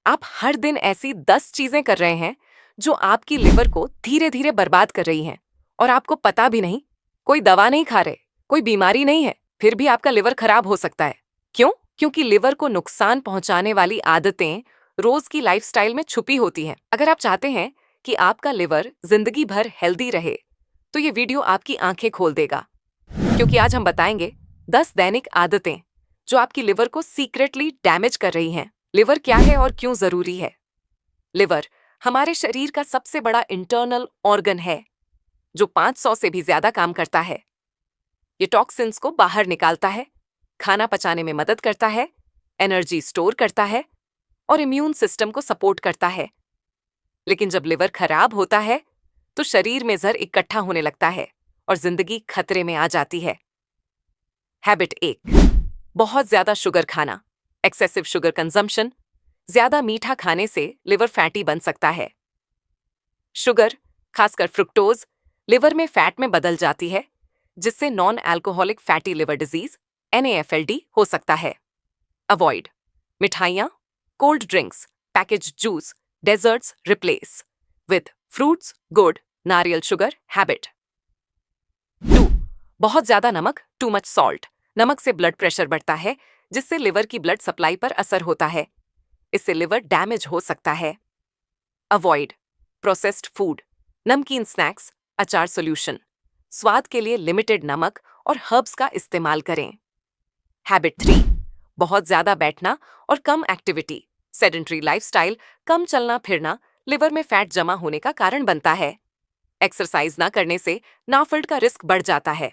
आप हर दिन ऐसी 10 चीजें कर रहे हैं जो आपकी लिवर को धीरे धीरे बर्बाद कर रही हैं और आपको पता भी नहीं। कोई दवा नहीं खा रहे, कोई बीमारी नहीं है, फिर भी आपका लिवर खराब हो सकता है। क्यों? क्योंकि लिवर को नुकसान पहुंचाने वाली आदतें रोज की लाइफस्टाइल में छुपी होती हैं। अगर आप चाहते हैं कि आपका लिवर जिंदगी भर हेल्दी रहे, तो ये वीडियो आपकी आंखें खोल देगा, क्योंकि आज हम बताएंगे 10 दैनिक आदतें जो आपकी लिवर को सीक्रेटली डैमेज कर रही हैं। लिवर क्या है और क्यों जरूरी है? लिवर हमारे शरीर का सबसे बड़ा इंटरनल ऑर्गन है जो 500 से भी ज्यादा काम करता है। ये टॉक्सिन्स को बाहर निकालता है, खाना पचाने में मदद करता है, एनर्जी स्टोर करता है और इम्यून सिस्टम को सपोर्ट करता है। लेकिन जब लिवर खराब होता है तो शरीर में जहर इकट्ठा होने लगता है और जिंदगी खतरे में आ जाती है। हैबिट 1, बहुत ज्यादा शुगर खाना। Excessive sugar consumption. ज्यादा मीठा खाने से लिवर फैटी बन सकता है। शुगर, खासकर फ्रुक्टोज, लिवर में फैट में बदल जाती है, जिससे non alcoholic fatty liver disease NAFLD हो सकता है। अवॉइड मिठाइयाँ, cold drinks, package juice, desserts replace with fruits, गुड़, नारियल शुगर हैबिट। 2, बहुत ज्यादा नमक, टू मच सॉल्ट। नमक से ब्लड प्रेशर बढ़ता है, जिससे लिवर की ब्लड सप्लाई पर असर होता है। इससे लिवर डैमेज हो सकता है। अवॉइड प्रोसेस्ड फूड, नमकीन स्नैक्स, अचार सॉल्यूशन। स्वाद के लिए लिमिटेड नमक और हर्ब्स का इस्तेमाल करें। हैबिट 3, बहुत ज्यादा बैठना और कम एक्टिविटी। सेडेंट्री लाइफस्टाइल, कम चलना फिरना लिवर में फैट जमा होने का कारण बनता है। एक्सरसाइज ना करने से नाफल्ड का रिस्क बढ़ जाता है।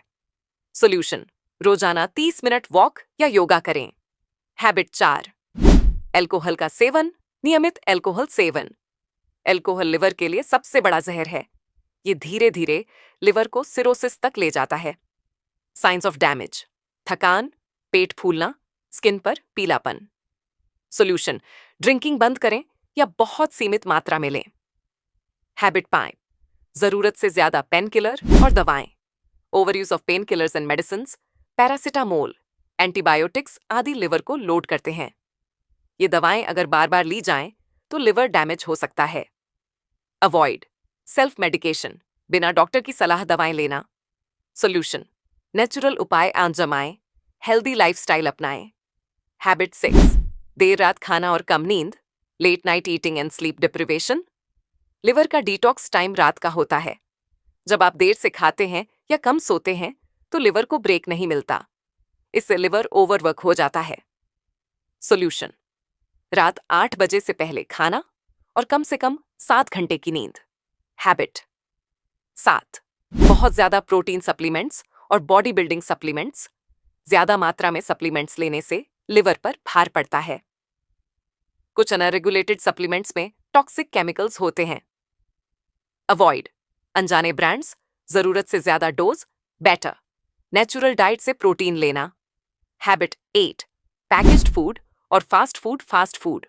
सॉल्यूशन, रोजाना 30 मिनट वॉक या योगा करें। हैबिट 4, अल्कोहल का सेवन, नियमित अल्कोहल सेवन। अल्कोहल लिवर के लिए सबसे बड़ा जहर है। ये धीरे धीरे लिवर को सिरोसिस तक ले जाता है। साइंस ऑफ डैमेज, थकान, पेट फूलना, स्किन पर पीलापन। सॉल्यूशन, ड्रिंकिंग बंद करें या बहुत सीमित मात्रा में लें। हैबिट 5, जरूरत से ज्यादा पेन किलर और दवाएं। Over use of pain killers and medicine, paracetamol, antibiotics आदि लिवर को लोड करते हैं। ये दवाएं अगर बार बार ली जाएं तो लिवर डैमेज हो सकता है। अवॉइड सेल्फ मेडिकेशन, बिना डॉक्टर की सलाह दवाएं लेना। सॉल्यूशन, नेचुरल उपाय आजमाएं, हेल्दी लाइफस्टाइल अपनाएं। हैबिट 6, देर रात खाना और कम नींद, late night eating and sleep deprivation. Liver का डिटॉक्स टाइम रात का होता है। जब आप देर से खाते हैं या कम सोते हैं तो लिवर को ब्रेक नहीं मिलता। इससे लिवर ओवरवर्क हो जाता है। सॉल्यूशन, रात 8 बजे से पहले खाना और कम से कम 7 घंटे की नींद। हैबिट 7, बहुत ज्यादा प्रोटीन सप्लीमेंट्स और बॉडी बिल्डिंग सप्लीमेंट्स। ज्यादा मात्रा में सप्लीमेंट्स लेने से लिवर पर भार पड़ता है। कुछ अनरेगुलेटेड सप्लीमेंट्स में टॉक्सिक केमिकल्स होते हैं। अवॉइड अनजाने ब्रांड्स, जरूरत से ज्यादा डोज, बेटर नेचुरल डाइट से प्रोटीन लेना। हैबिट 8, पैकेज्ड फूड और फास्ट फूड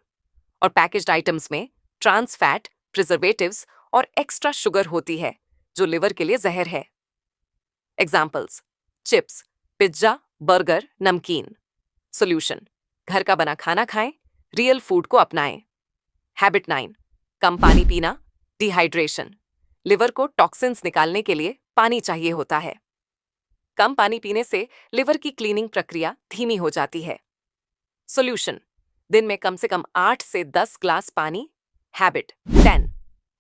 और पैकेज्ड आइटम्स में ट्रांस फैट, प्रिजर्वेटिव्स और एक्स्ट्रा शुगर होती है जो लिवर के लिए जहर है। एग्जाम्पल्स, चिप्स, पिज्जा, बर्गर, नमकीन। सॉल्यूशन, घर का बना खाना खाएं, रियल फूड को अपनाएं। हैबिट 9, कम पानी पीना, डिहाइड्रेशन। लिवर को टॉक्सिन्स निकालने के लिए पानी चाहिए होता है। कम पानी पीने से लिवर की क्लीनिंग प्रक्रिया धीमी हो जाती है। सॉल्यूशन, दिन में कम से कम 8 से 10 ग्लास पानी। हैबिट 10,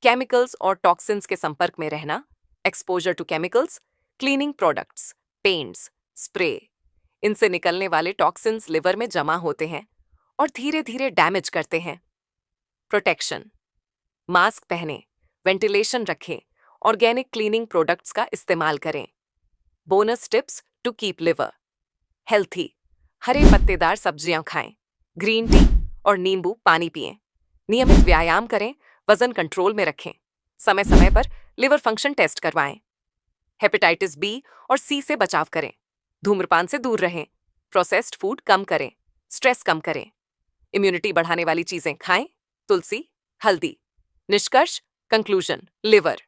केमिकल्स और टॉक्सिन्स के संपर्क में रहना, exposure to chemicals, cleaning products, paints, spray. इनसे निकलने वाले टॉक्सिन्स लिवर में जमा होते हैं और धीरे धीरे डैमेज करते हैं। प्रोटेक्शन, मास्क पहनें, वेंटिलेशन रखें, ऑर्गेनिक क्लीनिंग प्रोडक्ट्स का इस्तेमाल करें। Bonus tips to keep liver healthy, हरे पत्तेदार सब्जियां खाएं, ग्रीन टी और नींबू पानी पिएं। नियमित व्यायाम करें, वजन कंट्रोल में रखें। समय समय पर लिवर फंक्शन टेस्ट करवाएं। हेपेटाइटिस B और C से बचाव करें। धूम्रपान से दूर रहें। प्रोसेस्ड फूड कम करें। स्ट्रेस कम करें। इम्यूनिटी बढ़ाने वाली चीजें खाएं, तुलसी, हल्दी। निष्कर्ष, कंक्लूजन, लिवर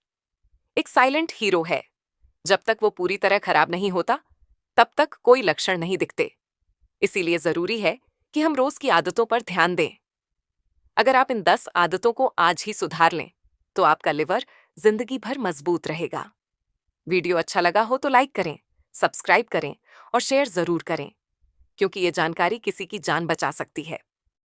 एक साइलेंट हीरो है। जब तक वो पूरी तरह खराब नहीं होता, तब तक कोई लक्षण नहीं दिखते। इसीलिए जरूरी है कि हम रोज की आदतों पर ध्यान दें। अगर आप इन 10 आदतों को आज ही सुधार लें, तो आपका लिवर जिंदगी भर मजबूत रहेगा। वीडियो अच्छा लगा हो तो लाइक करें, सब्सक्राइब करें और शेयर जरूर करें, क्योंकि ये जानकारी किसी की जान बचा सकती है।